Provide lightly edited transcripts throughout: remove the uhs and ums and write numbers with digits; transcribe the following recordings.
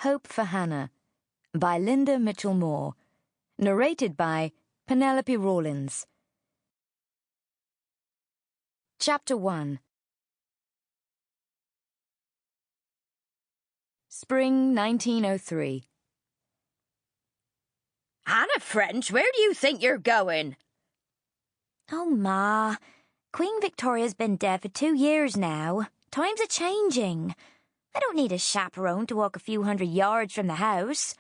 Hope for Hannah by Linda Mitchelmore. Narrated by Penelope Rawlins. Chapter 1. Spring 1903. Hannah French, where do you think you're going? Oh, Ma. Queen Victoria's been dead for 2 years now. Times are changing. I don't need a chaperone to walk a few hundred yards from the house.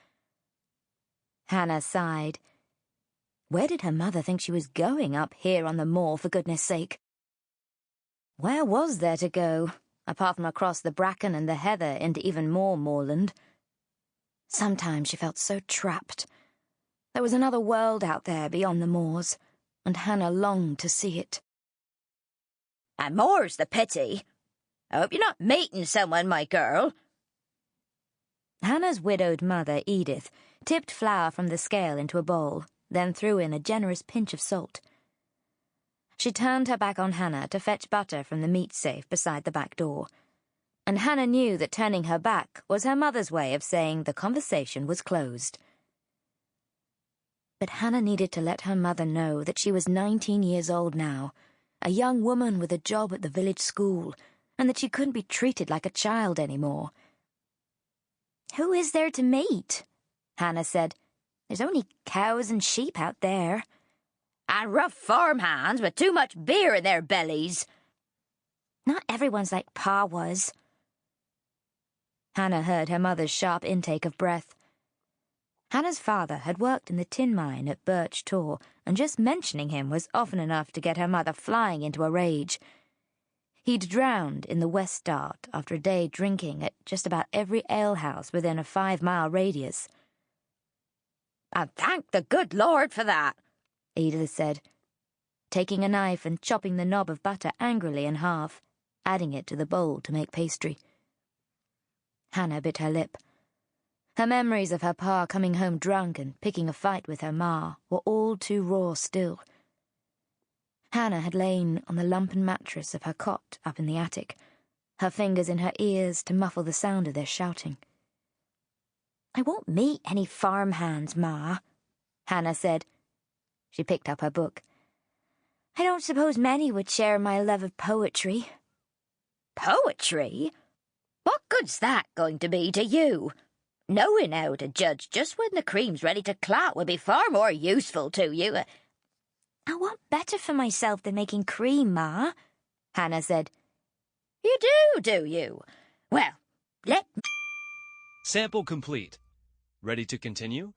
Hannah sighed. Where did her mother think she was going up here on the moor, for goodness sake? Where was there to go, apart from across the bracken and the heather into even more moorland? Sometimes she felt so trapped. There was another world out there beyond the moors, and Hannah longed to see it. And more's the pity. I hope you're not meeting someone, my girl. Hannah's widowed mother, Edith, tipped flour from the scale into a bowl, then threw in a generous pinch of salt. She turned her back on Hannah to fetch butter from the meat safe beside the back door, and Hannah knew that turning her back was her mother's way of saying the conversation was closed. But Hannah needed to let her mother know that she was 19 years old now, a young woman with a job at the village school, and that she couldn't be treated like a child anymore. Who is there to meet? Hannah said. There's only cows and sheep out there. And rough farm hands with too much beer in their bellies. Not everyone's like Pa was. Hannah heard her mother's sharp intake of breath. Hannah's father had worked in the tin mine at Birch Tor, and just mentioning him was often enough to get her mother flying into a rage. He'd drowned in the West Start after a day drinking at just about every alehouse within a 5-mile radius. And thank the good Lord for that, Edith said, taking a knife and chopping the knob of butter angrily in half, adding it to the bowl to make pastry. Hannah bit her lip. Her memories of her pa coming home drunk and picking a fight with her ma were all too raw still. Hannah had lain on the lumpen mattress of her cot up in the attic, her fingers in her ears to muffle the sound of their shouting. I won't meet any farm hands, Ma, Hannah said. She picked up her book. I don't suppose many would share my love of poetry. Poetry? What good's that going to be to you? Knowing how to judge just when the cream's ready to clot would be far more useful to you. I want better for myself than making cream, Ma, Hannah said. You do you? Well, let... Sample complete. Ready to continue?